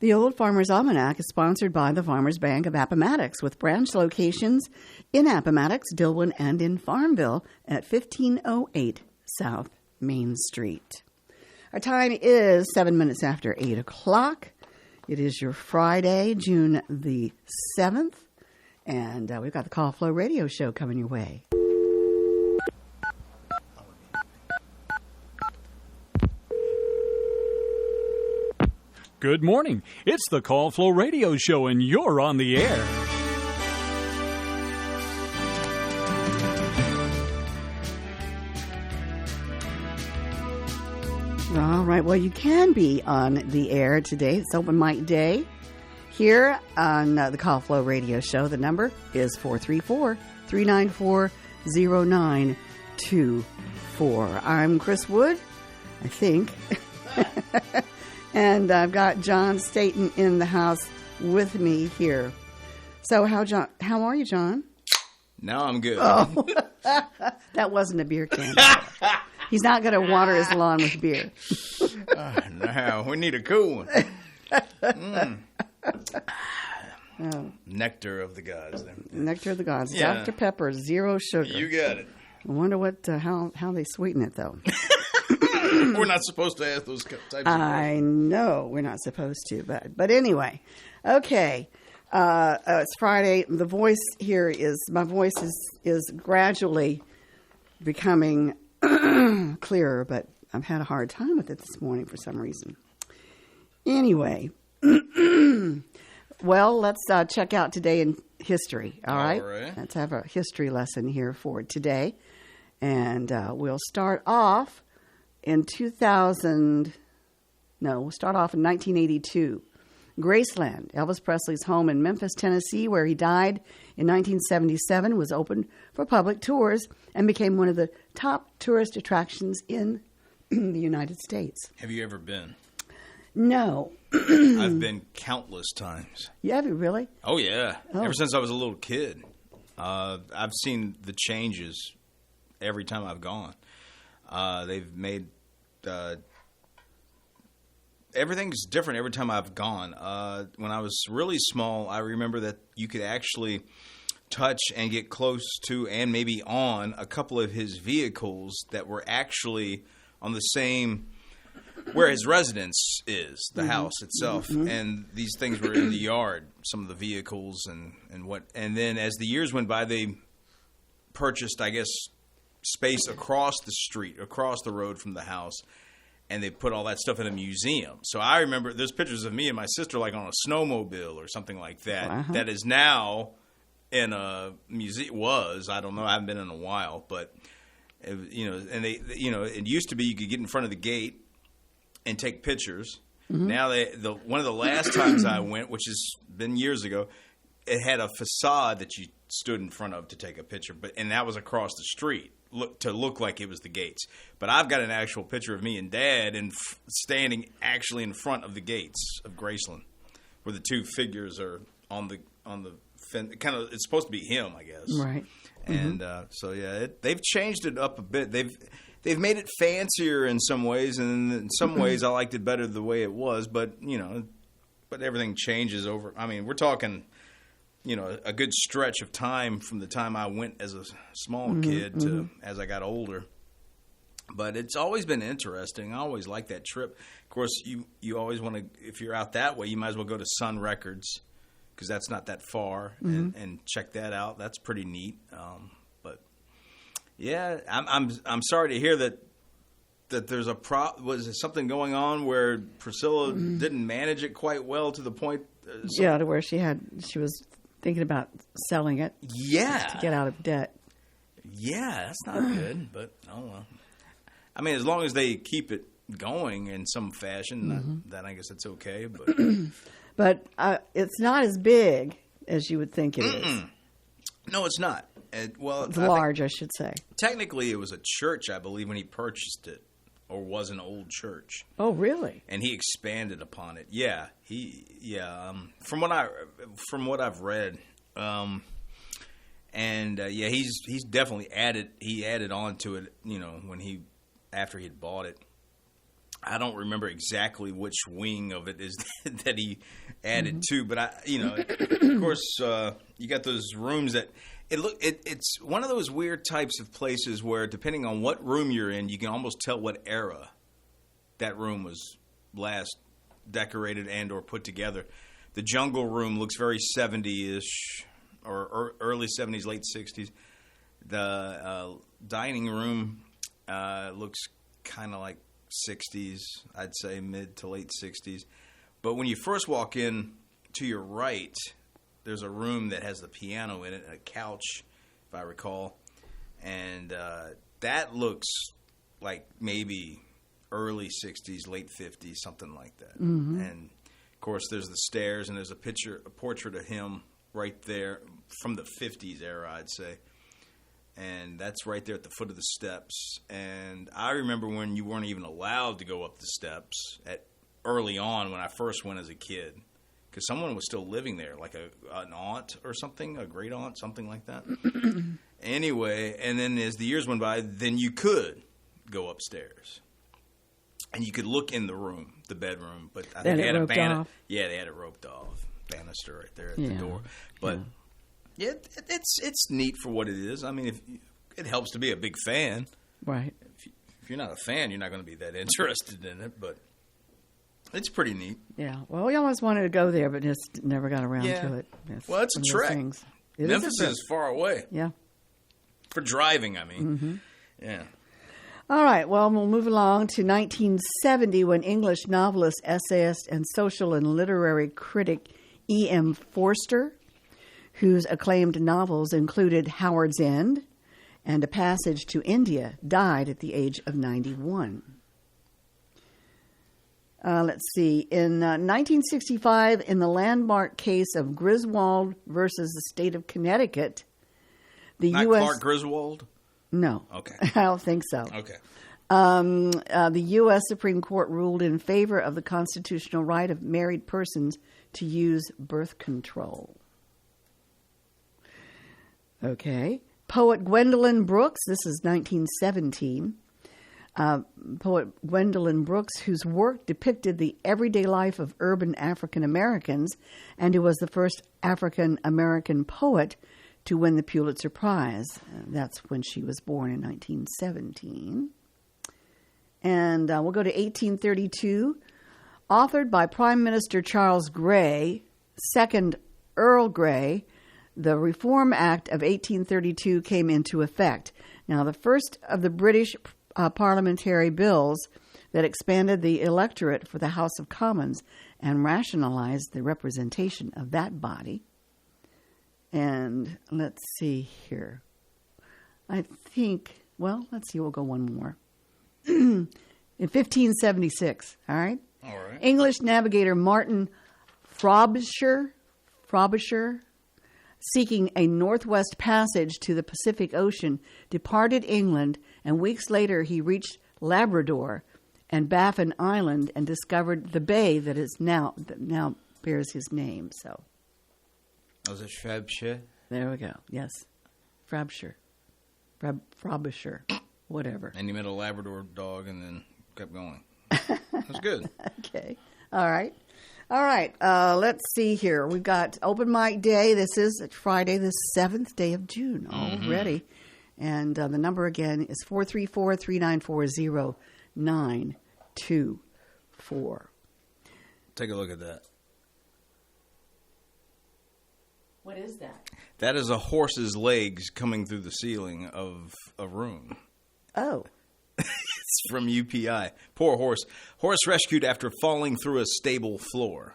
The Old Farmer's Almanac is sponsored by the Farmers Bank of Appomattox, with branch locations in Appomattox, Dillwyn, and in Farmville at 1508 South Main Street. Our time is 7 minutes after 8 o'clock. It is your Friday, June the 7th, and we've got the Call Flow Radio Show coming your way. Good morning. It's the Call Flow Radio Show, and you're on the air. All right. Well, you can be on the air today. It's Open Mic Day here on the Call Flow Radio Show. The number is 434-394-0924. I'm Chris Wood, I think. And I've got John Staten in the house with me here. So how are you, John? Now I'm good. Oh, that wasn't a beer can. He's not going to water his lawn with beer. No, we need a cool one. Oh. Nectar of the gods. Nectar of the gods. Yeah. Dr. Pepper, zero sugar. You got it. I wonder what how they sweeten it, though. We're not supposed to ask those types of I know we're not supposed to, but anyway, okay. It's Friday. The voice here my voice is gradually becoming clearer, but I've had a hard time with it this morning for some reason. Anyway, well, let's check out today in history. All right, let's have a history lesson here for today, and we'll start off in 1982. Graceland, Elvis Presley's home in Memphis, Tennessee, where he died in 1977, was opened for public tours and became one of the top tourist attractions in the United States. Have you ever been? No. I've been countless times. You have, really? Oh, yeah. Oh. Ever since I was a little kid. I've seen the changes every time I've gone. They've made everything's different every time I've gone. When I was really small, I remember that you could actually touch and get close to and maybe on a couple of his vehicles that were actually on the same where his residence is, the house itself. Mm-hmm. And these things were in the yard, some of the vehicles and then as the years went by, they purchased, I guess, space across the street, across the road from the house, and they put all that stuff in a museum. So I remember there's pictures of me and my sister like on a snowmobile or something like that, that is now in a museum. I don't know, I haven't been in a while, but and it used to be you could get in front of the gate and take pictures. Mm-hmm. Now one of the last times I went, which has been years ago, it had a facade that you stood in front of to take a picture, and that was across the street. Look like it was the gates. But I've got an actual picture of me and Dad standing actually in front of the gates of Graceland, where the two figures are on the fence. Kind of, it's supposed to be him, I guess. Right. And so yeah, they've changed it up a bit. They've made it fancier in some ways, and in some ways I liked it better the way it was. But but everything changes over. I mean, we're talking, a good stretch of time from the time I went as a small kid to as I got older. But it's always been interesting. I always like that trip. Of course, you always want to, if you're out that way, you might as well go to Sun Records, because that's not that far, and check that out. That's pretty neat. But yeah, I'm sorry to hear that there's was there something going on where Priscilla didn't manage it quite well to the point. To where she was thinking about selling it. Yeah. To get out of debt. Yeah, that's not good, but oh well. I mean, as long as they keep it going in some fashion, then I guess it's okay. But but it's not as big as you would think it is. No, it's not. It's large, I should say. Technically, it was a church, I believe, when he purchased it, or was an old church. Oh, really? And he expanded upon it. Yeah, from what I've read, he's definitely added on to it. After he had bought it. I don't remember exactly which wing of it is that he added to, but of course, you got those rooms that it's one of those weird types of places where, depending on what room you're in, you can almost tell what era that room was last decorated and or put together. The jungle room looks very 70-ish, or early 70s, late 60s. The dining room looks kind of like 60s, I'd say mid to late 60s. But when you first walk in, to your right, there's a room that has the piano in it, a couch, if I recall. And that looks like maybe early 60s, late 50s, something like that. Mm-hmm. And, of course, there's the stairs, and there's a portrait of him right there from the 50s era, I'd say. And that's right there at the foot of the steps. And I remember when you weren't even allowed to go up the steps early on when I first went as a kid, because someone was still living there, like an aunt or something, a great aunt, something like that. Anyway, and then as the years went by, then you could go upstairs. And you could look in the room, the bedroom, but I think they had a banister. Yeah, they had it roped off, banister right there at the door. But yeah, it's neat for what it is. I mean, it helps to be a big fan, right? If you're not a fan, you're not going to be that interested in it. But it's pretty neat. Yeah. Well, we always wanted to go there, but just never got around to it. Well, it's a trek. Memphis is far away. Yeah. For driving, I mean. Mm-hmm. Yeah. All right, well, we'll move along to 1970 when English novelist, essayist, and social and literary critic E.M. Forster, whose acclaimed novels included Howard's End and A Passage to India, died at the age of 91. Let's see. In 1965, in the landmark case of Griswold versus the state of Connecticut, the Not U.S. Clark Griswold? No. Okay. I don't think so. Okay. The U.S. Supreme Court ruled in favor of the constitutional right of married persons to use birth control. Okay. Poet Gwendolyn Brooks, this is 1917. Poet Gwendolyn Brooks, whose work depicted the everyday life of urban African Americans and who was the first African American poet to win the Pulitzer Prize. That's when she was born in 1917. And we'll go to 1832. Authored by Prime Minister Charles Grey, second Earl Grey, the Reform Act of 1832 came into effect. Now, the first of the British parliamentary bills that expanded the electorate for the House of Commons and rationalized the representation of that body. And let's see here. I think, well, let's see, we'll go one more. In 1576, all right? All right. English navigator Martin Frobisher, seeking a northwest passage to the Pacific Ocean, departed England, and weeks later he reached Labrador and Baffin Island and discovered the bay that now bears his name. So. Was it Frobisher? There we go. Yes. Frobisher. Frobisher. Whatever. And you met a Labrador dog and then kept going. That's good. Okay. All right. Let's see here. We've got Open Mic Day. This is Friday, the 7th day of June already. Mm-hmm. And the number again is 434-394-0924. Take a look at that. What is that? That is a horse's legs coming through the ceiling of a room. Oh. It's from UPI. Poor horse. Horse rescued after falling through a stable floor.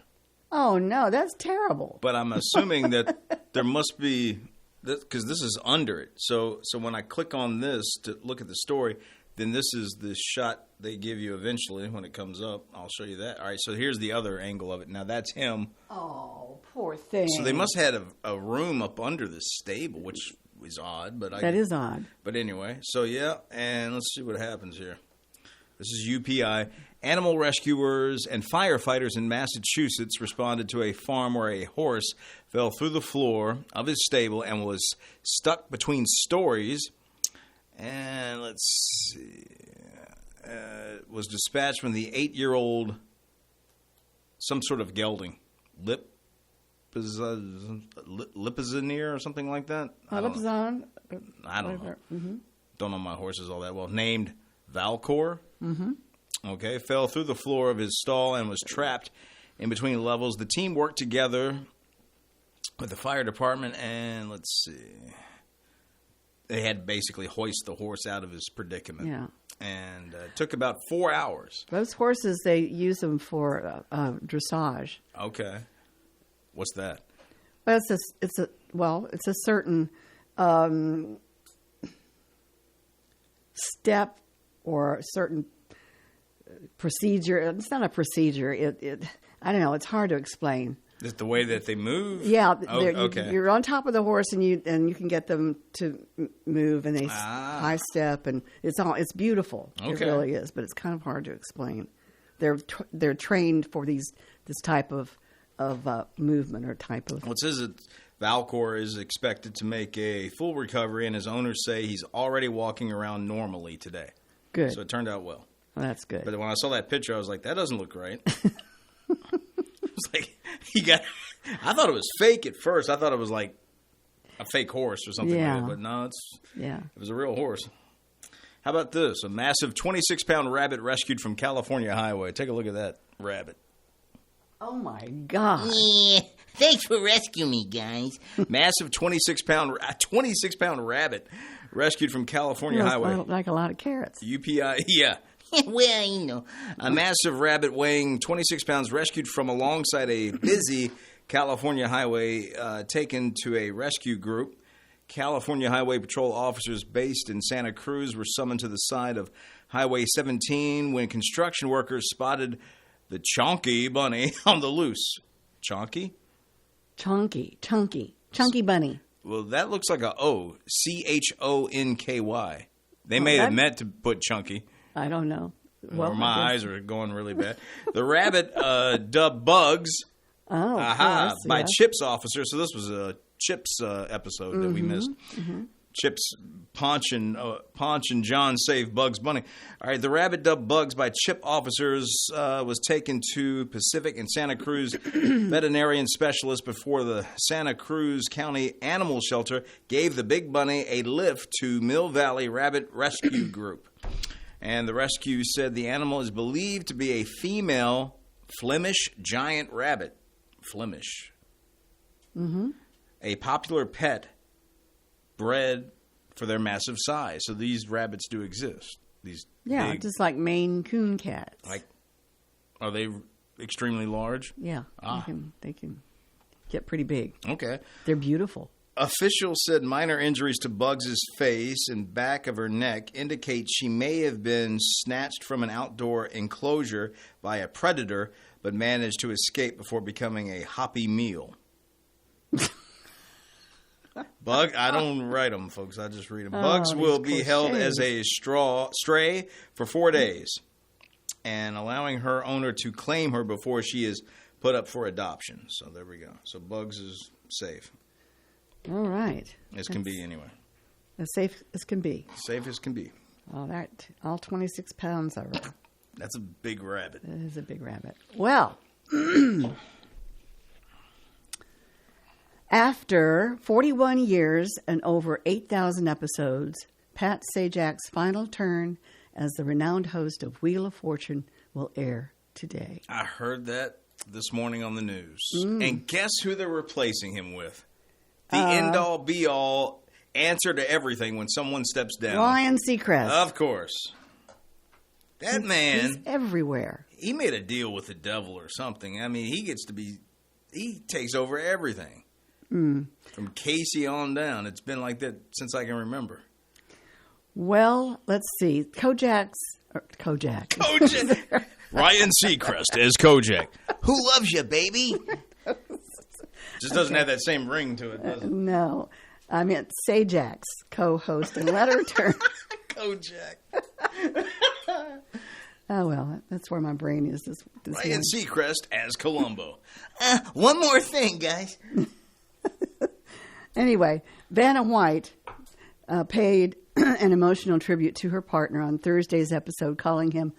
Oh, no, that's terrible. But I'm assuming that there must be, because this is under it. So when I click on this to look at the story, then this is the shot they give you eventually when it comes up. I'll show you that. All right, so here's the other angle of it. Now, that's him. Oh, poor thing. So they must have had a room up under this stable, which is odd. That is odd. But anyway, so yeah, and let's see what happens here. This is UPI. Animal rescuers and firefighters in Massachusetts responded to a farm where a horse fell through the floor of his stable and was stuck between stories. And let's see. was dispatched from the 8-year-old, some sort of gelding, Lipizzaneer or something like that. I don't know. Don't know my horses all that well. Named Valcor. Mm-hmm. Okay, fell through the floor of his stall and was trapped in between levels. The team worked together with the fire department, and let's see, they had to basically hoist the horse out of his predicament. Yeah. And it took about 4 hours. Those horses, they use them for dressage. Okay. What's that? Well, it's a certain step or a certain procedure. It's not a procedure. I don't know. It's hard to explain. Is it the way that they move? Yeah. Okay. You're on top of the horse, and you can get them to move, and they high step, and it's beautiful. Okay. It really is, but it's kind of hard to explain. They're trained for this type of movement or type of. Well, it says that Valcor is expected to make a full recovery, and his owners say he's already walking around normally today. Good. So it turned out well. Well, that's good. But when I saw that picture, I was like, that doesn't look right. It's like I thought it was fake at first. I thought it was like a fake horse or something like that. But no, it was a real horse. How about this? A massive 26-pound rabbit rescued from California highway. Take a look at that rabbit. Oh, my God. Yeah, thanks for rescuing me, guys. Massive 26-pound rabbit rescued from California highway. Like a lot of carrots. UPI, yeah. Well, you know. A massive rabbit weighing 26 pounds rescued from alongside a busy California highway, taken to a rescue group. California Highway Patrol officers based in Santa Cruz were summoned to the side of Highway 17 when construction workers spotted the Chonky bunny on the loose. Chonky? Chunky bunny. Well, that looks like a O. Chonky. They may have meant to put chunky. I don't know. Well, or my eyes are going really bad. The rabbit dubbed Bugs by Chips officer. So this was a Chips episode that we missed. Mm-hmm. Chips, Ponch and John save Bugs Bunny. All right, the rabbit dubbed Bugs by Chip officers was taken to Pacific and Santa Cruz veterinarian specialists before the Santa Cruz County Animal Shelter gave the big bunny a lift to Mill Valley Rabbit Rescue Group. And the rescue said the animal is believed to be a female Flemish giant rabbit. Flemish. Mm-hmm. A popular pet bred for their massive size. So these rabbits do exist. These big, just like Maine Coon cats. Like, are they extremely large? Yeah, they can get pretty big. Okay. They're beautiful. Officials said minor injuries to Bugs' face and back of her neck indicate she may have been snatched from an outdoor enclosure by a predator, but managed to escape before becoming a hoppy meal. I don't write them, folks. I just read them. Bugs will be held as a stray for 4 days, and allowing her owner to claim her before she is put up for adoption. So there we go. So Bugs is safe. All right. As can be, anyway. As safe as can be. Safe as can be. All 26 pounds of her. That's a big rabbit. That is a big rabbit. Well, after 41 years and over 8,000 episodes, Pat Sajak's final turn as the renowned host of Wheel of Fortune will air today. I heard that this morning on the news. And guess who they're replacing him with? The end-all, be-all answer to everything when someone steps down. Ryan Seacrest. Of course. That man. He's everywhere. He made a deal with the devil or something. I mean, he takes over everything. From Casey on down. It's been like that since I can remember. Well, let's see. Kojak. Ryan Seacrest as Kojak. Who loves you, baby? Just doesn't have that same ring to it, does it? No. I meant Sajak's co-host and letter turn. Kojak. Oh, well, that's where my brain is this Ryan Seacrest as Columbo. One more thing, guys. Anyway, Vanna White paid an emotional tribute to her partner on Thursday's episode, calling him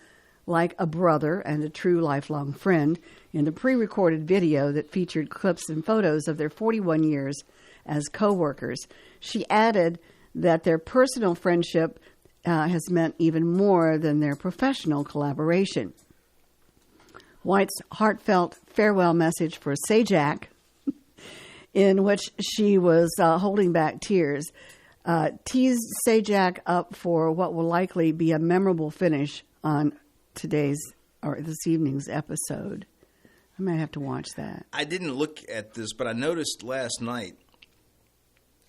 like a brother and a true lifelong friend in the pre-recorded video that featured clips and photos of their 41 years as co-workers. She added that their personal friendship has meant even more than their professional collaboration. White's heartfelt farewell message for Sajak, in which she was holding back tears, teased Sajak up for what will likely be a memorable finish on this evening's episode. I might have to watch that. I didn't look at this, but I noticed last night,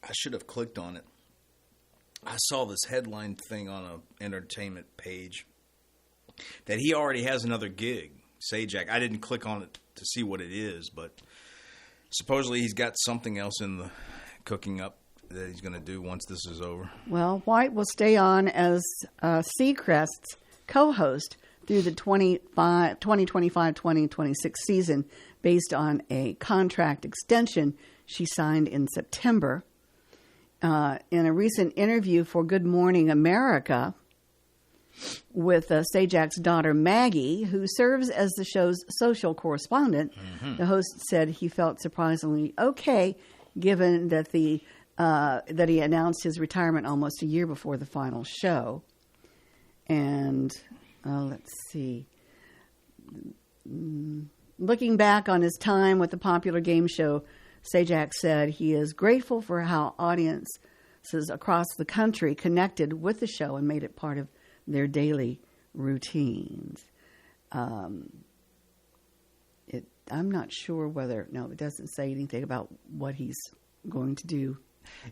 I should have clicked on it. I saw this headline thing on an entertainment page that he already has another gig, Sajak. I didn't click on it to see what it is, but supposedly he's got something else in the cooking up that he's going to do once this is over. Well, White will stay on as Seacrest's co-host through the 2025-2026 season based on a contract extension she signed in September. In a recent interview for Good Morning America with Sajak's daughter Maggie, who serves as the show's social correspondent, the host said he felt surprisingly okay, given that that he announced his retirement almost a year before the final show. And let's see. Looking back on his time with the popular game show, Sajak said he is grateful for how audiences across the country connected with the show and made it part of their daily routines. I'm not sure whether... No, it doesn't say anything about what he's going to do.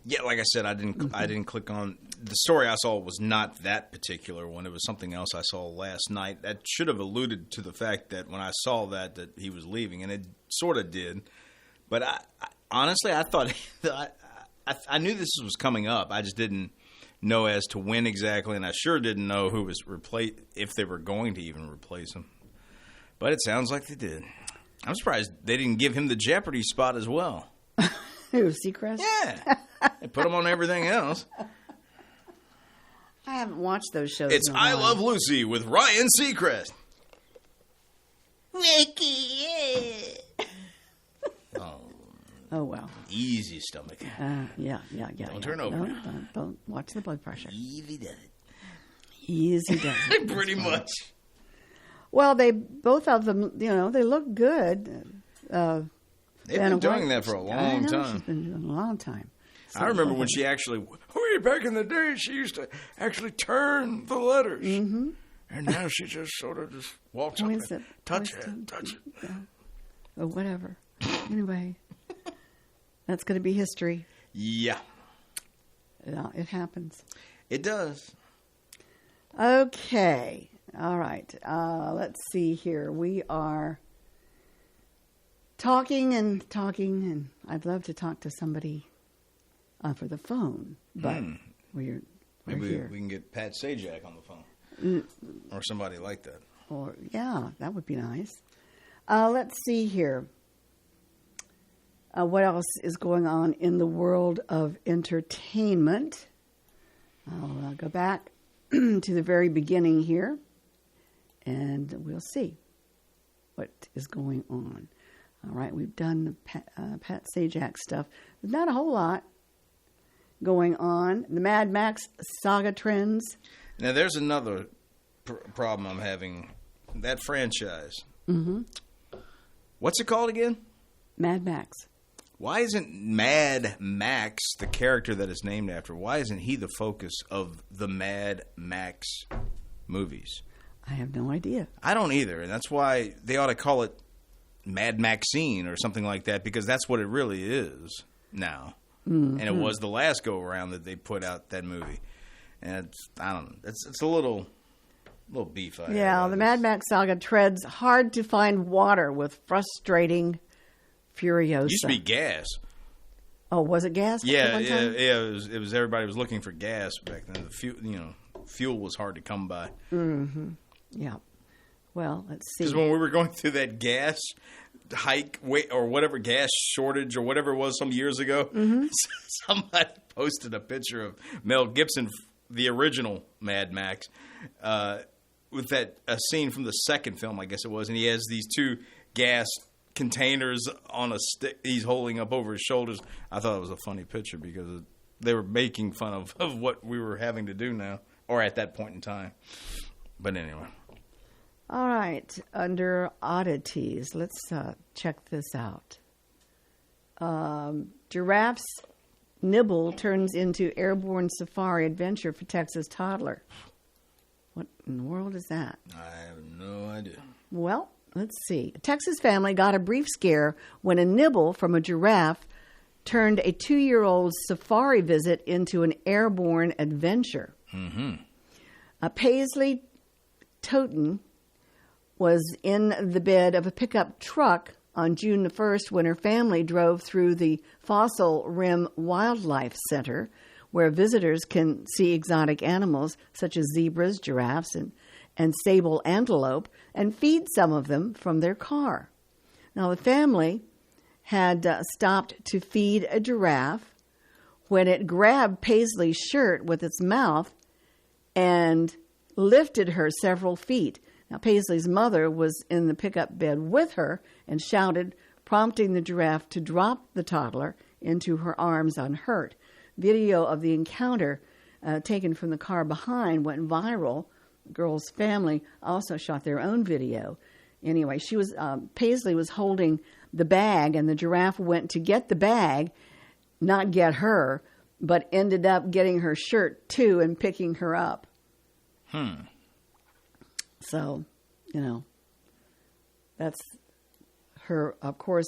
Yeah, like I said, I didn't click on... The story I saw was not that particular one. It was something else I saw last night. That should have alluded to the fact that when I saw that he was leaving, and it sort of did. But honestly, I thought... I knew this was coming up. I just didn't know as to when exactly, and I sure didn't know who was if they were going to even replace him. But it sounds like they did. I'm surprised they didn't give him the Jeopardy spot as well. Who, Seacrest? Yeah. They put him on everything else. I haven't watched those shows. It's I Love Lucy with Ryan Seacrest. Ricky. Oh, well. Easy stomach. Yeah. Don't turn over. Don't watch the blood pressure. Easy does it. Easy does it. Pretty much. Well, both of them, they look good. They've been doing that for a long time. She's been doing it a long time. So, I remember when she actually, back in the day, she used to actually turn the letters. Mm-hmm. And now she just sort of just walks up and touch it. Yeah. Or whatever. Anyway, that's going to be history. Yeah. Yeah, it happens. It does. Okay. All right. Let's see here. We are talking, and I'd love to talk to somebody for the phone, but we're Maybe here. we can get Pat Sajak on the phone. Or somebody like that. Or yeah, that would be nice. Let's see here. What else is going on in the world of entertainment? I'll go back to the very beginning here, and we'll see what is going on. All right, we've done the Pat Sajak stuff. There's not a whole lot going on. The Mad Max saga trends. Now, there's another problem I'm having. That franchise. Mm-hmm. What's it called again? Mad Max. Why isn't Mad Max the character that it's named after? Why isn't he the focus of the Mad Max movies? I have no idea. I don't either, and that's why they ought to call it Mad Maxine or something like that, because that's what it really is now. Mm-hmm. And it was the last go-around that they put out that movie. And I don't know. It's a little beef. Yeah, the Mad Max saga treads hard to find water with frustrating Furiosa. It used to be gas. Oh, was it gas? Yeah. It was. Everybody was looking for gas back then. The fuel was hard to come by. Mm-hmm. Yeah. Well, let's see. Because when we were going through that gas hike, or whatever, gas shortage, or whatever it was some years ago, somebody posted a picture of Mel Gibson the original Mad Max, with that a scene from the second film, I guess it was, and he has these two gas containers on a stick he's holding up over his shoulders. I thought it was a funny picture because they were making fun of what we were having to do now, or at that point in time. But anyway. All right, under oddities, let's check this out. Giraffe's nibble turns into airborne safari adventure for Texas toddler. What in the world is that? I have no idea. Well, let's see. A Texas family got a brief scare when a nibble from a giraffe turned a 2-year-old's safari visit into an airborne adventure. Paisley Toten was in the bed of a pickup truck on June the 1st when her family drove through the Fossil Rim Wildlife Center, where visitors can see exotic animals such as zebras, giraffes, and sable antelope, and feed some of them from their car. Now, the family had stopped to feed a giraffe when it grabbed Paisley's shirt with its mouth and lifted her several feet. Now, Paisley's mother was in the pickup bed with her and shouted, prompting the giraffe to drop the toddler into her arms unhurt. Video of the encounter taken from the car behind went viral. The girl's family also shot their own video. Anyway, Paisley was holding the bag, and the giraffe went to get the bag, not get her, but ended up getting her shirt too and picking her up. So, that's her. Of course,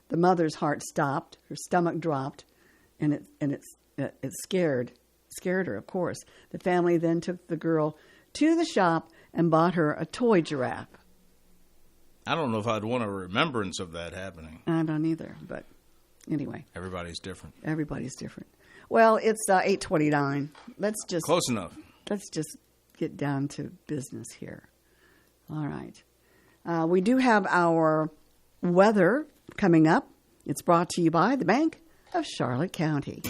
the mother's heart stopped, her stomach dropped, and it scared her. Of course, the family then took the girl to the shop and bought her a toy giraffe. I don't know if I'd want a remembrance of that happening. I don't either, but anyway. Everybody's different. Everybody's different. Well, it's 8:29. Close enough. Let's just get down to business here. All right. We do have our weather coming up. It's brought to you by the Bank of Charlotte County.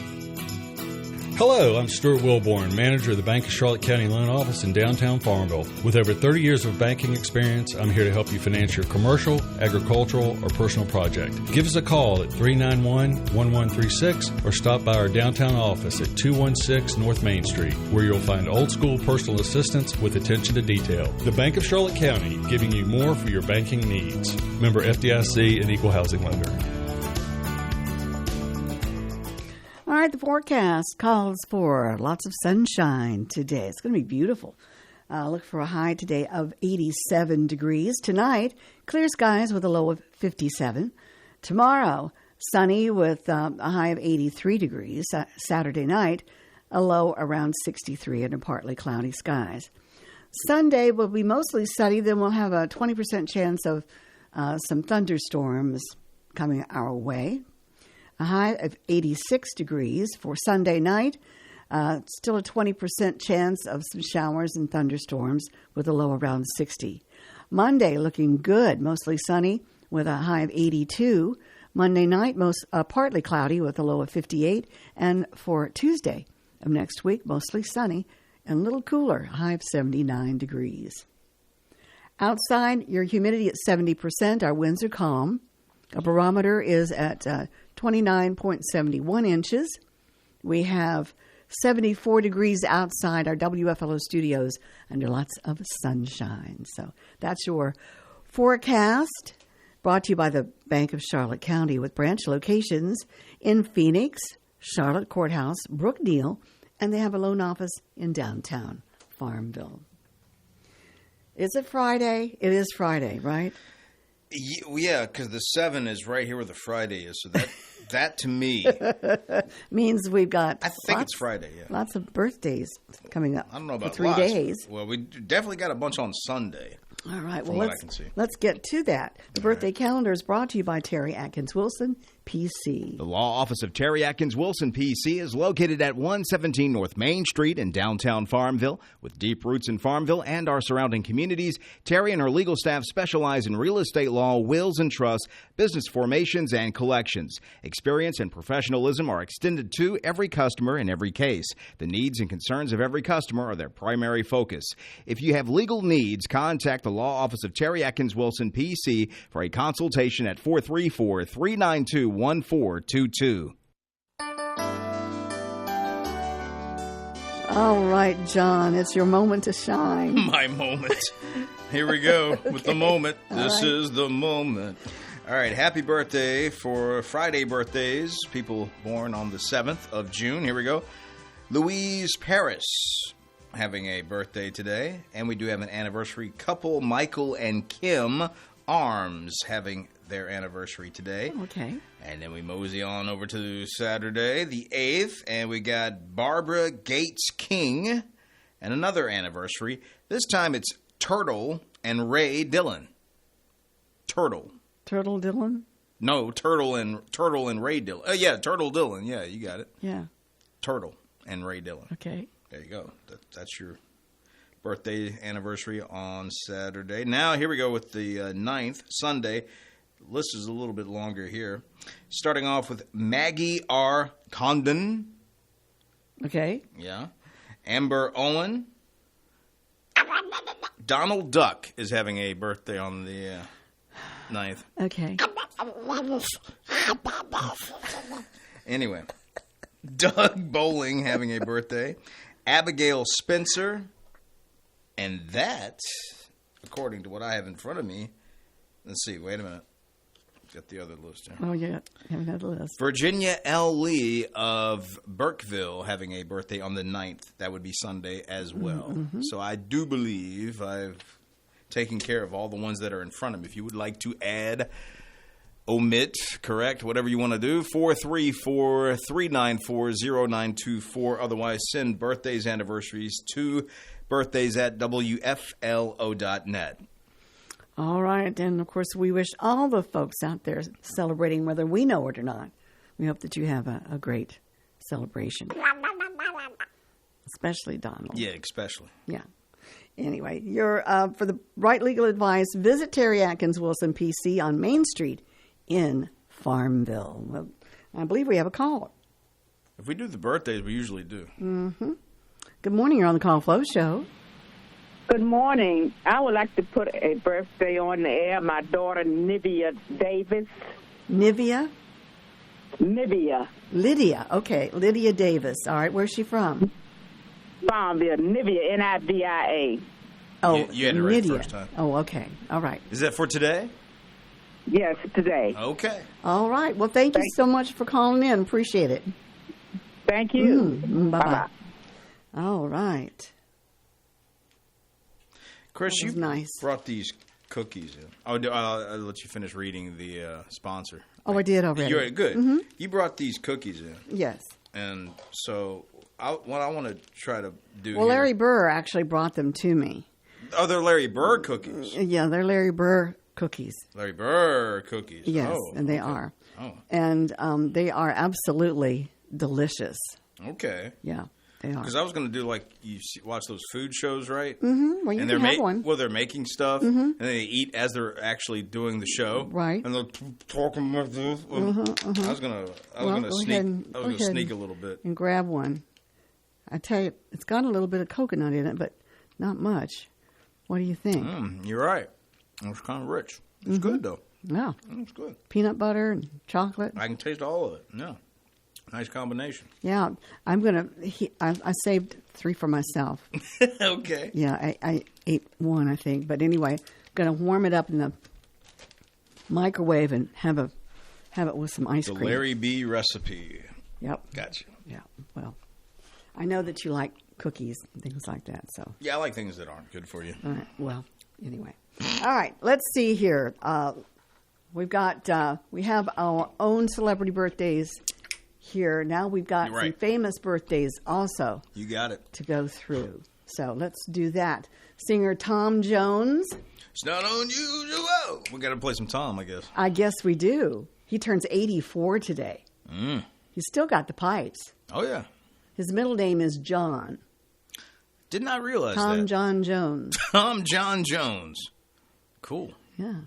Hello, I'm Stuart Wilborn, manager of the Bank of Charlotte County Loan Office in downtown Farmville. With over 30 years of banking experience, I'm here to help you finance your commercial, agricultural, or personal project. Give us a call at 391-1136 or stop by our downtown office at 216 North Main Street, where you'll find old-school personal assistance with attention to detail. The Bank of Charlotte County, giving you more for your banking needs. Member FDIC and Equal Housing Lender. All right, the forecast calls for lots of sunshine today. It's going to be beautiful. Look for a high today of 87 degrees. Tonight, clear skies with a low of 57. Tomorrow, sunny with a high of 83 degrees. Saturday night, a low around 63 and partly cloudy skies. Sunday will be mostly sunny. Then we'll have a 20% chance of some thunderstorms coming our way. A high of 86 degrees for Sunday night. Still a 20% chance of some showers and thunderstorms with a low around 60. Monday looking good, mostly sunny with a high of 82. Monday night, partly cloudy with a low of 58. And for Tuesday of next week, mostly sunny and a little cooler, a high of 79 degrees. Outside, your humidity at 70%. Our winds are calm. Our barometer is at 29.71 inches. We have 74 degrees outside our WFLO studios under lots of sunshine. So that's your forecast, brought to you by the Bank of Charlotte County with branch locations in Phoenix, Charlotte Courthouse, Brookneal, and they have a loan office in downtown Farmville. Is it Friday? It is Friday, right? Yeah, because the 7 is right here where the Friday is. So that to me means we've got. I think it's Friday. Yeah, lots of birthdays coming up. I don't know about for 3 days. Well, we definitely got a bunch on Sunday. All right. From what I can see. Let's get to that. The birthday calendar is brought to you by Terry Atkins Wilson PC. The law office of Terry Atkins Wilson, PC, is located at 117 North Main Street in downtown Farmville. With deep roots in Farmville and our surrounding communities, Terry and her legal staff specialize in real estate law, wills and trusts, business formations, and collections. Experience and professionalism are extended to every customer in every case. The needs and concerns of every customer are their primary focus. If you have legal needs, contact the law office of Terry Atkins Wilson, PC, for a consultation at 434-392-1422. All right, John, it's your moment to shine. My moment. Here we go with the moment. This is the moment. All right, happy birthday for Friday birthdays. People born on the 7th of June. Here we go. Louise Paris having a birthday today. And we do have an anniversary couple, Michael and Kim Arms, having their anniversary today. Okay. And then we mosey on over to Saturday, the 8th, and we got Barbara Gates King and another anniversary. This time it's Turtle and Ray Dillon. Turtle Dylan? No, Turtle and Ray Dillon. Yeah, Turtle Dillon. Yeah, you got it. Yeah. Turtle and Ray Dillon. Okay. There you go. That's your birthday anniversary on Saturday. Now, here we go with the 9th, Sunday. The list is a little bit longer here. Starting off with Maggie R. Condon. Okay. Yeah. Amber Owen. Donald Duck is having a birthday on the 9th. Okay. Anyway. Doug Bowling having a birthday. Abigail Spencer. And that, according to what I have in front of me, let's see, wait a minute. Got the other list here. Oh, yeah. Have another list. Virginia L. Lee of Burkeville having a birthday on the 9th. That would be Sunday as well. Mm-hmm. So I do believe I've taken care of all the ones that are in front of me. If you would like to add, omit, correct, whatever you want to do, 434-394-0924. Otherwise, send birthdays, anniversaries to birthdays@WFLO.net. All right. And, of course, we wish all the folks out there celebrating, whether we know it or not, we hope that you have a great celebration. Especially Donald. Yeah, especially. Yeah. Anyway, for the right legal advice, visit Terry Atkins Wilson, PC, on Main Street in Farmville. Well, I believe we have a caller. If we do the birthdays, we usually do. Mm-hmm. Good morning. You're on the Call Flow Show. Good morning. I would like to put a birthday on the air. My daughter, Nivea Davis. Nivea? Nivea. Lydia. Okay. Lydia Davis. All right. Where's she from? Farmville. Nivea, N-I-V-I-A. Oh, you had it right the Nydia. first time. Oh, okay. All right. Is that for today? Yes, today. Okay. All right. Well, thank you so much for calling in. Appreciate it. Thank you. Bye-bye. All right. Chris, you nice. brought these cookies in. I'll let you finish reading the sponsor. Oh, I did already. You're good. Mm-hmm. You brought these cookies in. Yes. And so what I want to try to do Well, Larry Burr actually brought them to me. Oh, they're Larry Burr cookies. Yeah, they're Larry Burr cookies. Larry Burr cookies. Yes, oh, and they okay. are. Oh. And they are absolutely delicious. Okay. Yeah, they are. Because I was going to do watch those food shows, right? Mm-hmm. Well, you can have one. Well, they're making stuff, and they eat as they're actually doing the show, right? And they're talking about this. I was gonna sneak a little bit and grab one. I tell you, it's got a little bit of coconut in it, but not much. What do you think? You're right. It's kind of rich. It's good though. Yeah, it's good. Peanut butter and chocolate. I can taste all of it. Yeah. Nice combination. Yeah, I'm gonna. I saved 3 for myself. Okay. Yeah, I ate 1, I think. But anyway, I'm gonna warm it up in the microwave and have it with some ice cream. The Larry B recipe. Yep. Gotcha. Yeah. Well, I know that you like cookies and things like that. So. Yeah, I like things that aren't good for you. All right. Well, anyway. All right. Let's see here. We have our own celebrity birthdays here. Now we've got some famous birthdays also. You got it. To go through. So let's do that. Singer Tom Jones. It's not unusual. We got to play some Tom, I guess. I guess we do. He turns 84 today. He's still got the pipes. Oh, yeah. His middle name is John. Did not realize Tom that. John Jones. Tom John Jones. Cool. Yeah.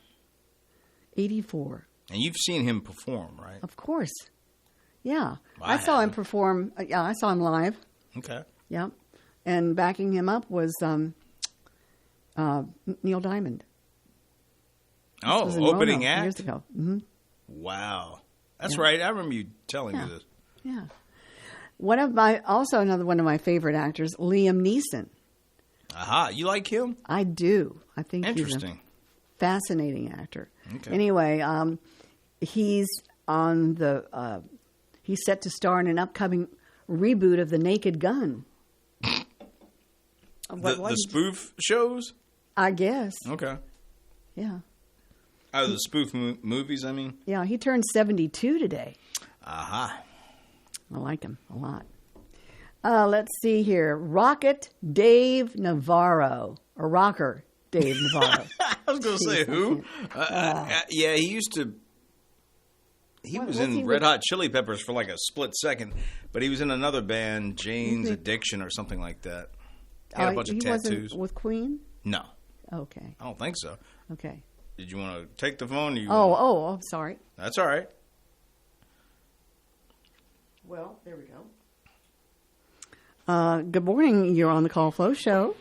84. And you've seen him perform, right? Of course. Yeah. I I saw him haven't. perform. Yeah, I saw him live. Okay. Yeah. And backing him up was Neil Diamond. Oh, Was in opening Roanoke act? years ago. Hmm. Wow. That's right. I remember you telling Yeah. me this. Yeah. Another one of my favorite actors, Liam Neeson. Aha. You like him? I do. I think he's a Interesting. fascinating actor. Okay. Anyway, he's on the. He's set to star in an upcoming reboot of The Naked Gun. The spoof shows? I guess. Okay. Yeah. Oh, the spoof movies, I mean? Yeah, he turned 72 today. Aha. I like him a lot. Let's see here. Rocket Dave Navarro. Or Rocker Dave Navarro. I was going to say, who? Yeah, he used to... He was in Red Hot Chili Peppers for like a split second, but he was in another band, Jane's Addiction or something like that. He had a bunch of tattoos. Wasn't with Queen? No, Okay. I don't think so. Okay. Did you want to take the phone? Or you Oh, sorry. That's all right. Well, there we go. Good morning. You're on the Call Flow Show.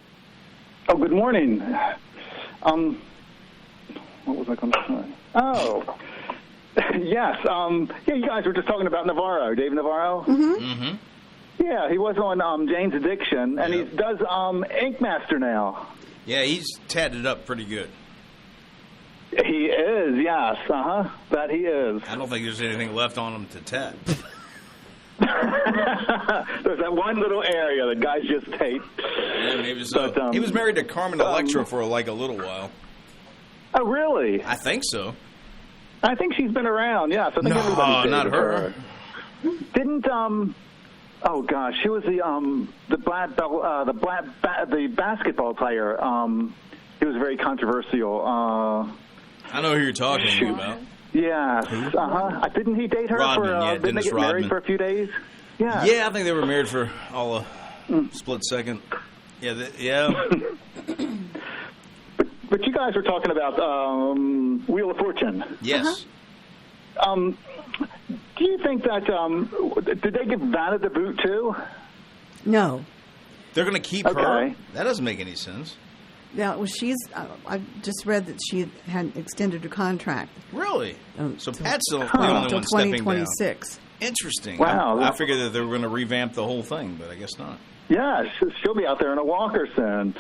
Oh, good morning. What was I going to say? Oh, yes. Yeah, you guys were just talking about Navarro, Dave Navarro. Mm-hmm. Yeah, he was on Jane's Addiction, and Yep. he does Ink Master now. Yeah, he's tatted up pretty good. He is, yes. That he is. I don't think there's anything left on him to tat. There's that one little area that guys just hate. Yeah, maybe so. But, He was married to Carmen Electra for like a little while. Oh, really? I think so. I think she's been around, yes. I think No, everybody's not dated her. Didn't oh gosh, she was the basketball player. He was very controversial. I know who you're talking about. Yes. Didn't he date her Rodman, for? yeah, Didn't they Dennis get married Rodman. for a few days? Yeah. Yeah, I think they were married for all a split second. Yeah, yeah. But you guys were talking about Wheel of Fortune. Yes. Do you think that did they give Vanna the boot too? No. They're going to keep her? Okay. That doesn't make any sense. Yeah, well, I just read that she had extended her contract. Really? So till- Pat's the only Till one stepping down. 2026. Interesting. Wow. I figured that they were going to revamp the whole thing, but I guess not. Yeah, she'll be out there in a walker soon.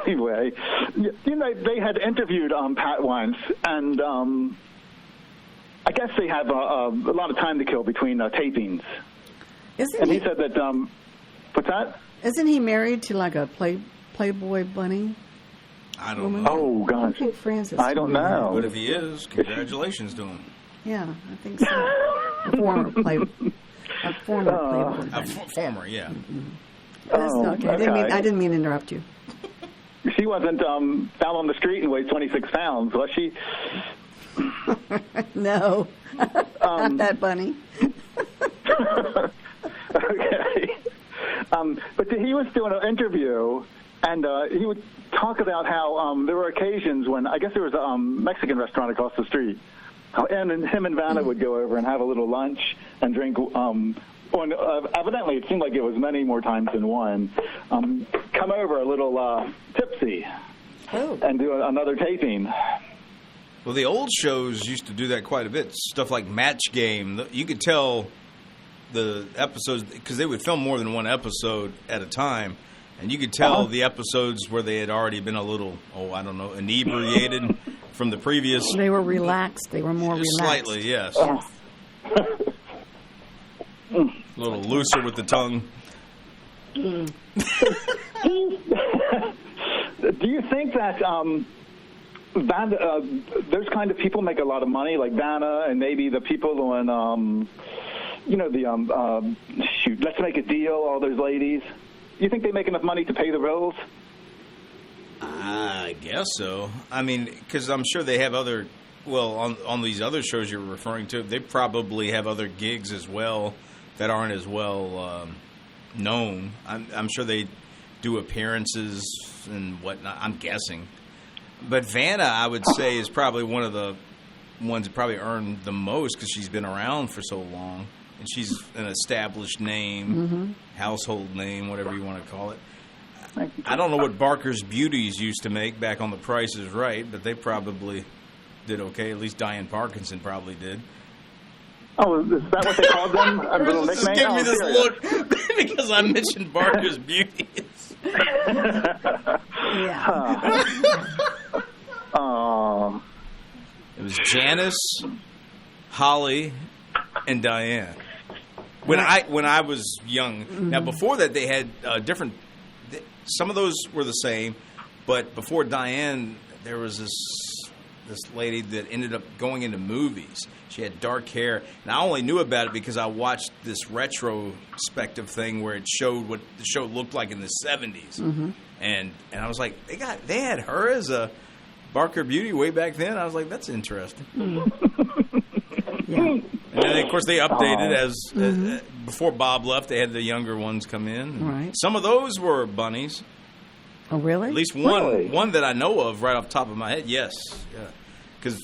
Anyway, they had interviewed Pat once, and I guess they have a lot of time to kill between tapings. And he said that, what's that? Isn't he married to like a Playboy bunny? I don't know. Oh, gosh. I think Francis. I don't know. But if he is, congratulations to him. Yeah, I think so. A former Playboy bunny. Former, yeah. Okay. I didn't mean to interrupt you. She wasn't found on the street and weighed 26 pounds, was she? No, not that bunny. Okay. But he was doing an interview, and he would talk about how there were occasions when, I guess there was a Mexican restaurant across the street, and him and Vanna would go over and have a little lunch and drink. Evidently, it seemed like it was many more times than one. Come over a little tipsy and do another taping. Well, the old shows used to do that quite a bit. Stuff like Match Game. You could tell the episodes, because they would film more than one episode at a time, and you could tell the episodes where they had already been a little, inebriated from the previous. They were relaxed. They were more relaxed. Slightly, yes. A little looser with the tongue. Do you think that those kind of people make a lot of money, like Vanna and maybe the people on, Let's Make a Deal, all those ladies? Do you think they make enough money to pay the bills? I guess so. I mean, because I'm sure they have other Well, on these other shows you're referring to, they probably have other gigs as well that aren't as well known. I'm sure they do appearances and whatnot, I'm guessing. But Vanna, I would say, is probably one of the ones that probably earned the most because she's been around for so long. And she's an established name, household name, whatever you want to call it. I don't know what Barker's Beauties used to make back on The Price is Right, but they probably did okay. At least Diane Parkinson probably did. Oh, is that what they called them? A little Just nickname? give me this serious. look because I mentioned Barker's Beauties. Yeah. Oh. It was Janice, Holly, and Diane. When I was young. Now before that, they had different. Some of those were the same, but before Diane, there was this lady that ended up going into movies. She had dark hair, and I only knew about it because I watched this retrospective thing where it showed what the show looked like in the 70s, and I was like, they had her as a Barker Beauty way back then. I was like, that's interesting. Yeah. And then, of course, they updated as before Bob left. They had the younger ones come in. Right. Some of those were bunnies. Oh, really? At least Really? one that I know of right off the top of my head. Yes. Yeah. Because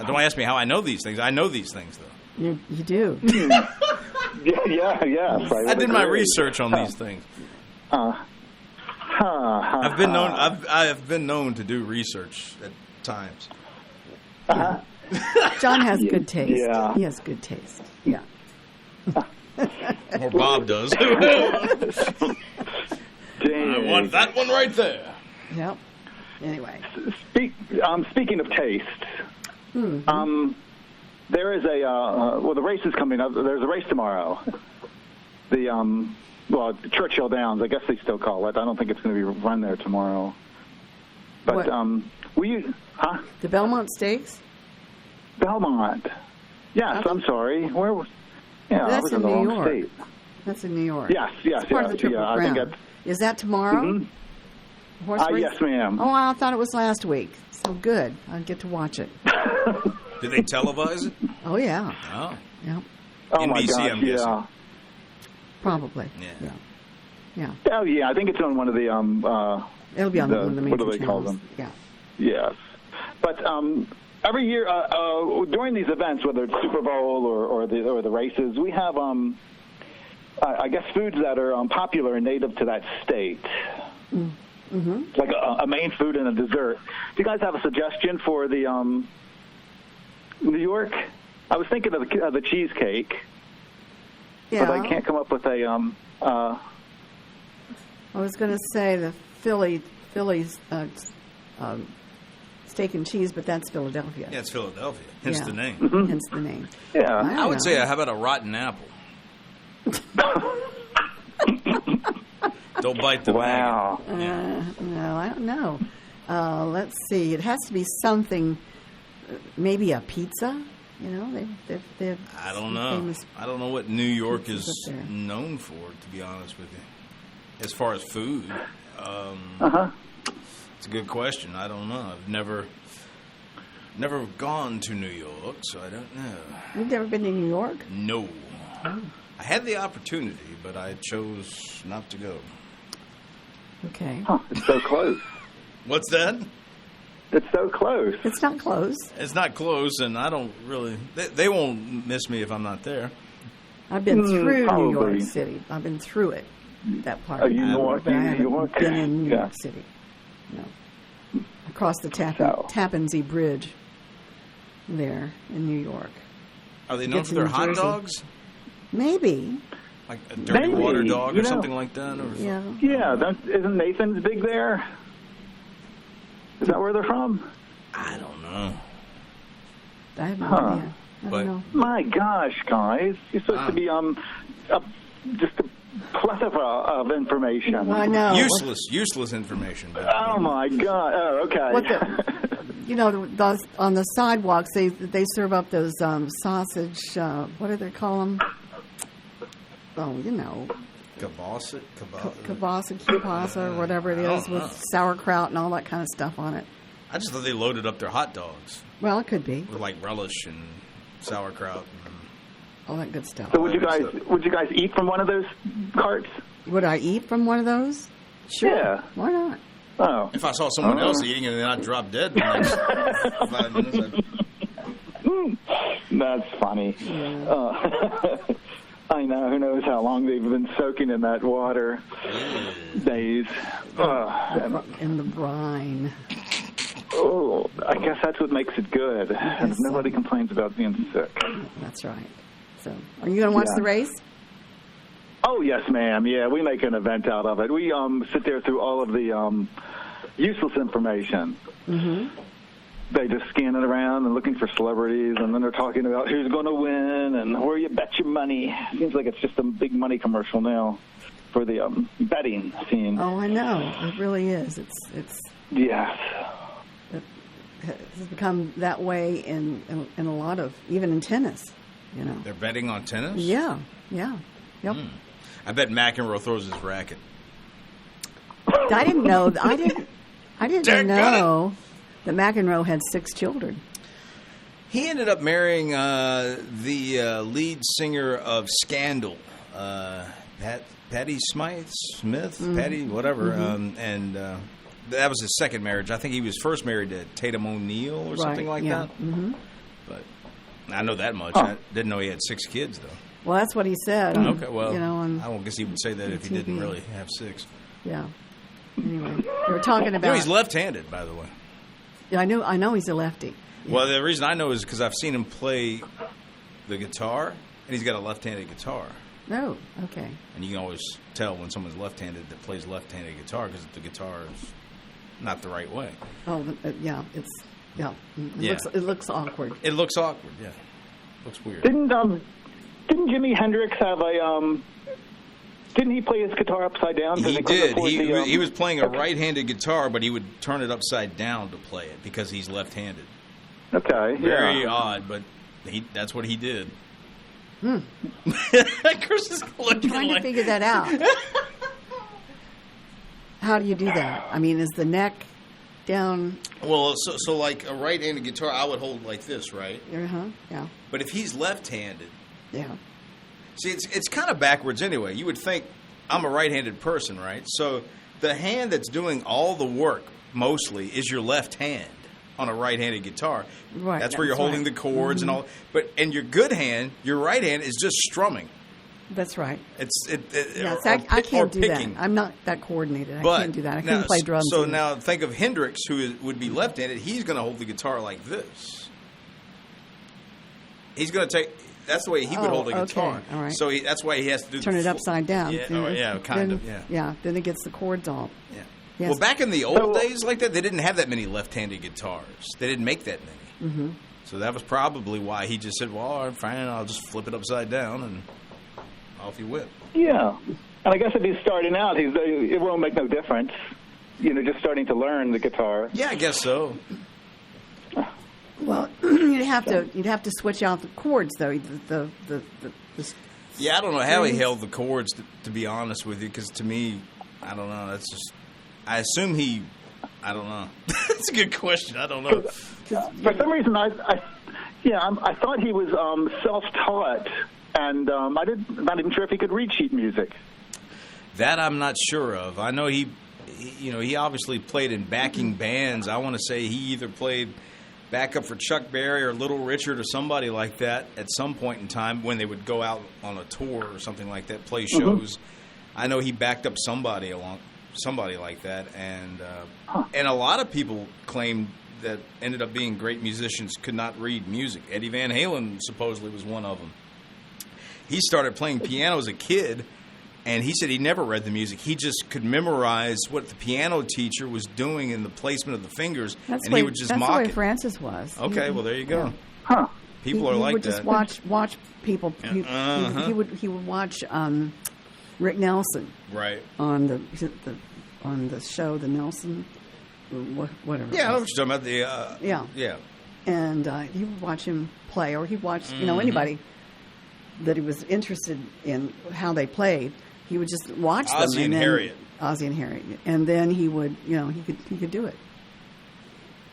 don't ask me how I know these things. I know these things though. You do. Yes. I did my research on these things. I've been known. I have been known to do research at times. John has good taste. Yeah. He has good taste. Yeah. Or Bob does. I want that one right there. Yep. Anyway. Speaking of taste, there is the race is coming up. There's a race tomorrow. Churchill Downs, I guess they still call it. I don't think it's going to be run there tomorrow. But What? The Belmont Stakes? Belmont. Yes, I'm sorry. Where was? Yeah, I That's was in in the New wrong York. state. That's in New York. Yes, It's part of the Triple I Crown. think that's. Is that tomorrow? Horse race? Yes, ma'am. Oh, I thought it was last week. So good. I'll get to watch it. Did they televise it? Oh, yeah. Oh. Yep. Oh my NBC, gosh, I'm guessing. yeah. Probably. Yeah. Yeah. Oh yeah, I think it's on one of the It'll be on one of the major what do they call channels. them? Yeah. Yes, but every year during these events, whether it's Super Bowl or the races, we have I guess foods that are popular and native to that state. Like a main food and a dessert. Do you guys have a suggestion for the New York? I was thinking of the cheesecake, Yeah. but I can't come up with a. I was going to say the Philly's steak and cheese, but that's Philadelphia. Yeah, it's Philadelphia. Hence Yeah. the name. Hence the name. Yeah. I would say, how about a rotten apple? Don't bite the Wow. No, I don't know. Let's see. It has to be something. Maybe a pizza. You know, they've I don't know. famous- I don't know what New York pizzas is up there. known for, to be honest with you. As far as food, it's a good question. I don't know. I've never gone to New York, so I don't know. You've never been to New York? No. I had the opportunity, but I chose not to go. Okay. Huh, it's so close. What's that? It's so close. It's not close. It's not close, and I don't really... They won't miss me if I'm not there. I've been through New probably. York City. I've been through it. That part. Oh, New York, but I New haven't York. been in New Yeah. York City. No. Across the So. Tappan Zee Bridge there in New York. Are they known Gets for in their New hot Jersey. dogs? Maybe. Like a dirty Maybe, water dog or you know. something like that? Or Yeah. Yeah, isn't Nathan's big there? Is that where they're from? I don't know. I have no Huh. idea. I But- don't know. My gosh, guys, you're supposed to be just a plethora of information. Well, I know. Useless information. But Oh my God! Oh, okay. What You know, on the sidewalks, they serve up those sausage. What do they call them? Oh, you know, Kielbasa? kielbasa, or whatever it is, with sauerkraut and all that kind of stuff on it. I just thought they loaded up their hot dogs Well, it could be. with like relish and sauerkraut. And All that good stuff. So would you guys eat from one of those carts? Would I eat from one of those? Sure. Yeah. Why not? Oh. if I saw someone else eating and then I'd drop dead in the next 5 minutes, That's funny. I know. Who knows how long they've been soaking in that water? Days. In the brine. Oh, I guess that's what makes it good. And nobody complains about being sick. That's right. So, are you going to watch the race? Oh, yes, ma'am. Yeah, we make an event out of it. We sit there through all of the useless information. Mm-hmm. They just scanning around and looking for celebrities, and then they're talking about who's going to win and where you bet your money. Seems like it's just a big money commercial now for the betting scene. Oh, I know. It really is. It's Yes. it has become that way in a lot of, even in tennis, you know. they're betting on tennis? Yeah. Yep. I bet McEnroe throws his racket. I didn't know. I didn't Derek know that McEnroe had 6 children. He ended up marrying the lead singer of Scandal, Patty Smith, Patty, whatever. And that was his second marriage. I think he was first married to Tatum O'Neal or something like that. Mm-hmm. But I know that much. I didn't know he had 6 kids, though. Well, that's what he said. Okay, well, you know, I don't guess he would say that if he didn't really have 6. Yeah. Anyway, we were talking about. He's left-handed, by the way. Yeah, I know he's a lefty. Yeah. Well, the reason I know is because I've seen him play the guitar, and he's got a left-handed guitar. Oh, okay. And you can always tell when someone's left-handed that plays left-handed guitar because the guitar is not the right way. Oh, yeah. It looks awkward. It looks awkward. Yeah, looks weird. Didn't Jimi Hendrix have a Didn't he play his guitar upside down? He did. He was playing a right-handed guitar, but he would turn it upside down to play it because he's left-handed. Okay. Very odd, but that's what he did. Chris is looking trying to figure that out. How do you do that? I mean, is the neck down? Well, so like a right-handed guitar, I would hold like this, right? Yeah. But if he's left-handed, yeah. See, it's kind of backwards anyway. You would think I'm a right-handed person, right? So the hand that's doing all the work mostly is your left hand on a right-handed guitar. Right. That's where you're holding the chords and all. But in your good hand, your right hand is just strumming. That's right. I can't do that. I'm not that coordinated. I can't do that. I can't play drums. So now think of Hendrix, who would be left-handed. He's going to hold the guitar like this. He's going to take. That's the way he would hold a guitar. All right. So that's why he has to do turn it upside down. Yeah, kind of. Yeah. Then it gets the chords all. Yeah. Yes. Well, back in the old days like that, they didn't have that many left-handed guitars. They didn't make that many. Mm-hmm. So that was probably why he just said, "Well, all right, fine, I'll just flip it upside down and off you whip." Yeah, and I guess if he's starting out, it won't make no difference. Just starting to learn the guitar. Yeah, I guess so. Well, you'd have to switch out the chords though. Yeah, I don't know how he held the chords, to be honest with you, because to me, I don't know. That's just. I assume I don't know. That's a good question. I don't know. For some reason, I thought he was self-taught, and I'm not even sure if he could read sheet music. That I'm not sure of. I know he obviously played in backing bands. I want to say he either played backup for Chuck Berry or Little Richard or somebody like that at some point in time when they would go out on a tour or something like that, play shows. Mm-hmm. I know he backed up somebody like that, and a lot of people claimed that ended up being great musicians could not read music. Eddie Van Halen supposedly was one of them. He started playing piano as a kid, and he said he never read the music. He just could memorize what the piano teacher was doing in the placement of the fingers, he would just mock it. That's the way Francis was. Okay, well, there you go. Yeah. Huh. People are like that. He would just watch people. He would watch Rick Nelson. Right. On the show, the Nelson, whatever. Yeah, I know what you're talking about. Yeah. And he would watch him play, or he'd watch anybody that he was interested in how they played. He would just watch them. Ozzy and Harriet. And then he would, he could do it.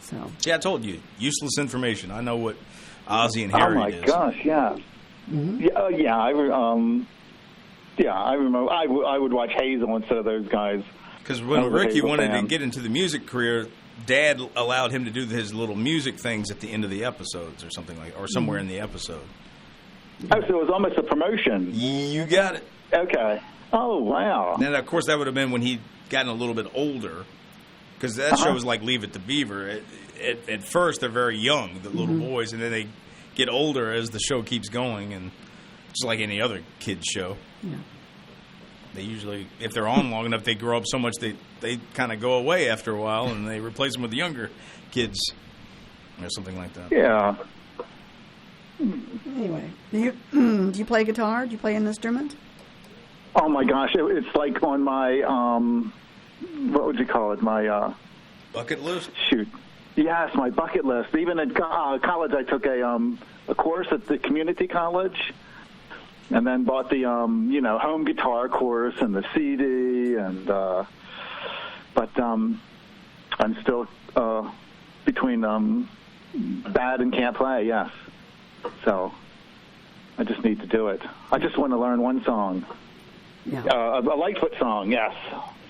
So Yeah, I told you, useless information. I know what Ozzy and Harry Oh my is. gosh, yeah. Yeah, I remember. I would watch Hazel instead of those guys. Because I when was a Ricky Hazel wanted to fan. get into the music career, Dad allowed him to do his little music things at the end of the episodes or something like, or somewhere in the episode. Oh, so it was almost a promotion. You got it. Okay. Oh, wow. And of course, that would have been when he'd gotten a little bit older, because that show was like Leave It to Beaver. At first, they're very young, the little boys, and then they get older as the show keeps going, and just like any other kids show. yeah. They usually, if they're on long enough, they grow up so much they kind of go away after a while, and they replace them with the younger kids, or something like that. Yeah. Anyway, do you play guitar? Do you play an instrument? Oh my gosh, it's like on my what would you call it? My Bucket list? shoot. Yes, my bucket list. Even at college, I took a course at the community college, and then bought the home guitar course and the CD, and but I'm still between bad and can't play. Yes, so I just need to do it. I just want to learn one song, Yeah. a Lightfoot song. Yes,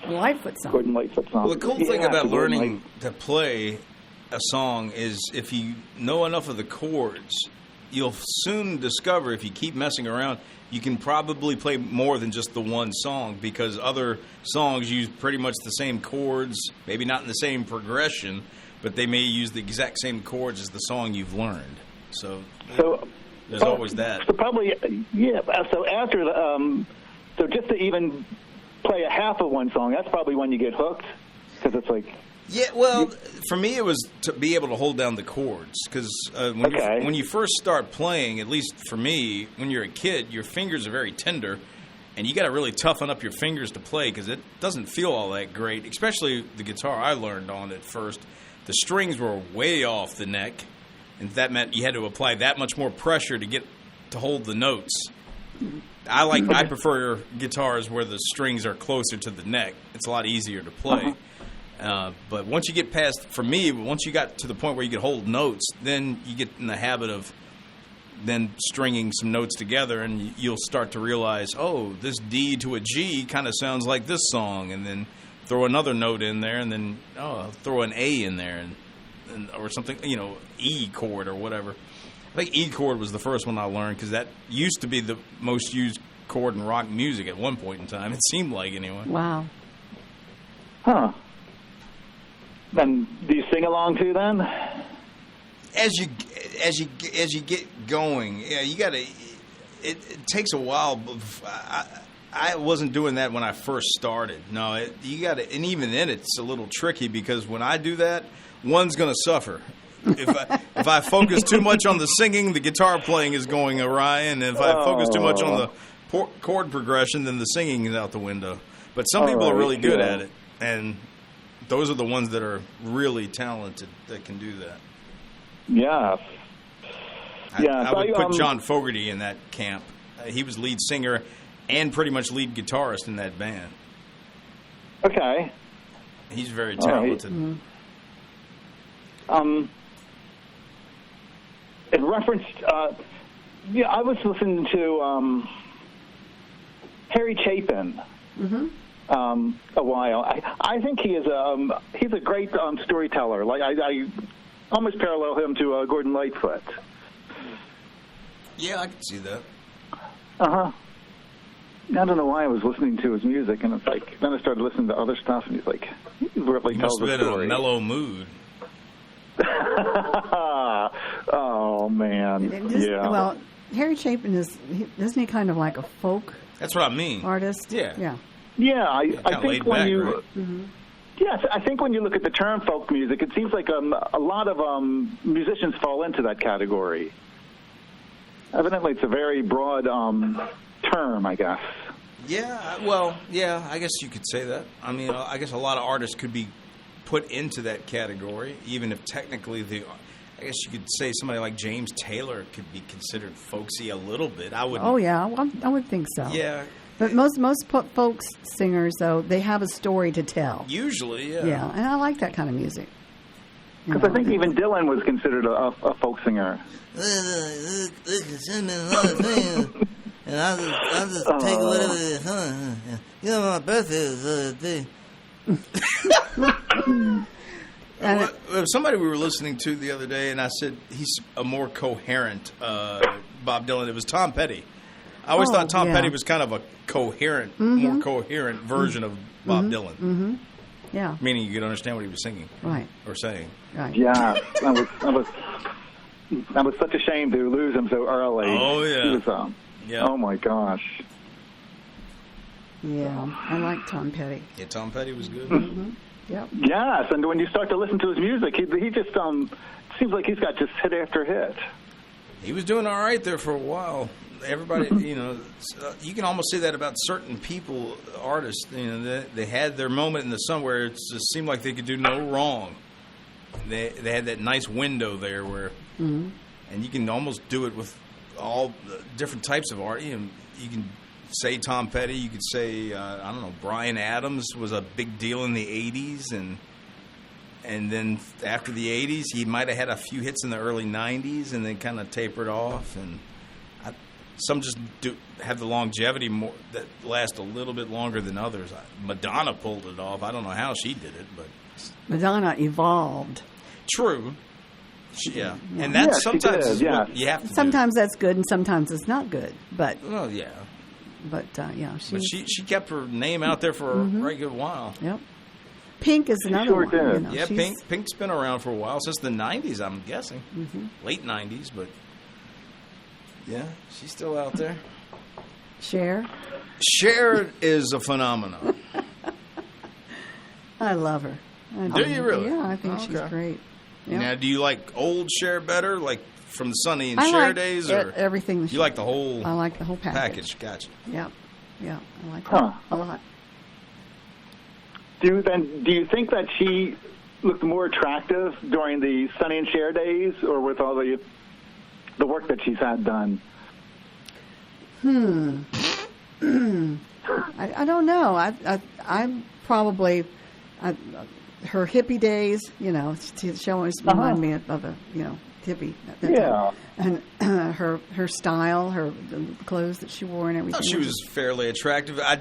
Lightfoot song. Gordon Lightfoot song. Well, the cool thing Yeah, about the Gordon learning to play a song is if you know enough of the chords, you'll soon discover if you keep messing around, you can probably play more than just the one song, because other songs use pretty much the same chords, maybe not in the same progression, but they may use the exact same chords as the song you've learned. So there's always that. So probably, yeah. So after the, so just to even play a half of one song, that's probably when you get hooked, because it's like. Yeah, well, for me it was to be able to hold down the chords, because when you first start playing, at least for me, when you're a kid, your fingers are very tender, and you got to really toughen up your fingers to play, because it doesn't feel all that great, especially the guitar I learned on at first. The strings were way off the neck, and that meant you had to apply that much more pressure to hold the notes. I prefer guitars where the strings are closer to the neck. It's a lot easier to play. But once you get past, for me, once you got to the point where you could hold notes, then you get in the habit of then stringing some notes together, and you'll start to realize, oh, this D to a G kind of sounds like this song, and then throw another note in there, and then throw an A in there, and or something, E chord or whatever. I think E chord was the first one I learned, because that used to be the most used chord in rock music at one point in time. It seemed like, anyway. Wow. Huh. Then do you sing along too? Then, as you get going, yeah, you got to. It takes a while. I wasn't doing that when I first started. No, you got to, and even then, it's a little tricky, because when I do that, one's going to suffer. If I focus too much on the singing, the guitar playing is going awry, and if I focus too much on the chord progression, then the singing is out the window. But some people are really good at it, and those are the ones that are really talented that can do that. Yeah. I would put John Fogerty in that camp. He was lead singer and pretty much lead guitarist in that band. Okay. He's very talented. It referenced. I was listening to Harry Chapin. A while. I think he's a great storyteller. Like I almost parallel him to Gordon Lightfoot. Yeah, I can see that. I don't know why I was listening to his music, and it's like then I started listening to other stuff, and he's like, he really tells must have a been story. in a mellow mood. Oh man, yeah. Well, Harry Chapin isn't he kind of like a folk? That's what I mean. Artist. Yeah. Yeah, I think when back, you. right? Yes, I think when you look at the term folk music, it seems like a lot of musicians fall into that category. Evidently, it's a very broad term, I guess. Yeah, well, yeah, I guess you could say that. I mean, I guess a lot of artists could be put into that category, even if technically I guess you could say somebody like James Taylor could be considered folksy a little bit. I would. Oh yeah, I would think so. Yeah. But most folk singers, though, they have a story to tell. Usually, yeah. Yeah, and I like that kind of music. Because I think even Dylan was considered a folk singer. And I'll just take whatever it is. You know, my birthday is day. Somebody we were listening to the other day, and I said he's a more coherent Bob Dylan. It was Tom Petty. I always thought Tom Petty was kind of a coherent, more coherent version of Bob Dylan. Mm-hmm. Yeah. Meaning you could understand what he was singing. Right. Or saying. Right. Yeah, I was such a shame to lose him so early. Oh, yeah. He was, Yeah. Oh, my gosh. Yeah, I like Tom Petty. Yeah, Tom Petty was good. Yep. Yes, and when you start to listen to his music, he just seems like he's got just hit after hit. He was doing all right there for a while. Everybody, you know, you can almost say that about certain people, artists. You know, they had their moment in the sun where it just seemed like they could do no wrong. They had that nice window there where, and you can almost do it with all different types of art. You can say Tom Petty. You could say I don't know, Bryan Adams was a big deal in the '80s, and then after the '80s, he might have had a few hits in the early '90s, and then kind of tapered off. And some just have the longevity more that last a little bit longer than others. Madonna pulled it off. I don't know how she did it, but Madonna evolved. true. Yeah, and that's sometimes did, yeah. what you have to. Sometimes that's good, and sometimes it's not good. But well, yeah. But she kept her name out there for a very good while. Yep. Pink is another sure one. did. You know, Yeah, she's- Pink's been around for a while, since the '90s, I'm guessing, late '90s. But yeah, she's still out there. Cher. Cher is a phenomenon. I love her. Do you really? Yeah, I think she's Okay. great. Yep. Now, do you like old Cher better, like from the Sonny and I Cher like days, e- or everything. you like the whole? I like the whole package. Gotcha. Yeah, yeah, I like Huh. that a lot. Do you think that she looked more attractive during the Sonny and Cher days, or with all the work that she's had done? I don't know. I'm probably her hippie days. You know, she always reminded me of a hippie. At that time. And her style, the clothes that she wore, and everything. She was fairly attractive. I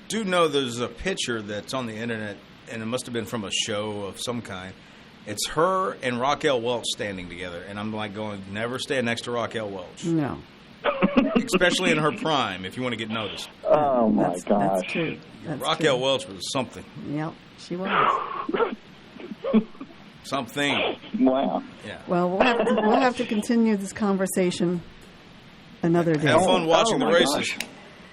do know there's a picture that's on the internet, and it must have been from a show of some kind. It's her and Raquel Welch standing together, and I'm like going, never stand next to Raquel Welch, No, especially in her prime, if you want to get noticed. Oh, my that's gosh. true. That's Raquel true. Welch was something. Yep, she was. Something. Wow. Yeah. Well, we'll have to continue this conversation another day. Have fun watching the my races. gosh.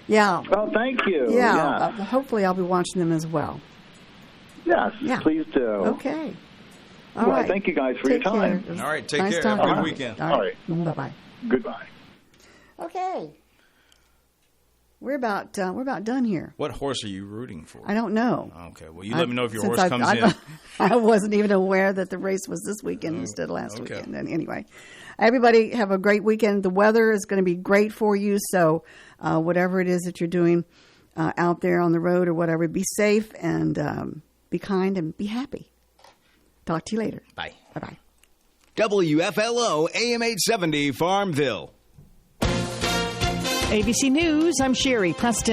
Yeah, Oh, thank you. yeah. Hopefully, I'll be watching them as well. Yes, Yeah. please do. Okay. All Well, right. thank you guys for your Take time. care. It was All right, take nice care. Have a talking good to you. weekend. All right. Bye-bye. Goodbye. Okay. We're about done here. What horse are you rooting for? I don't know. Okay, well, you let me know if your Since horse comes in. I wasn't even aware that the race was this weekend instead of last okay. weekend. And anyway, everybody have a great weekend. The weather is going to be great for you. So whatever it is that you're doing out there on the road or whatever, be safe and be kind and be happy. Talk to you later. Bye. Bye-bye. WFLO AM 870 Farmville. ABC News, I'm Sherry Preston.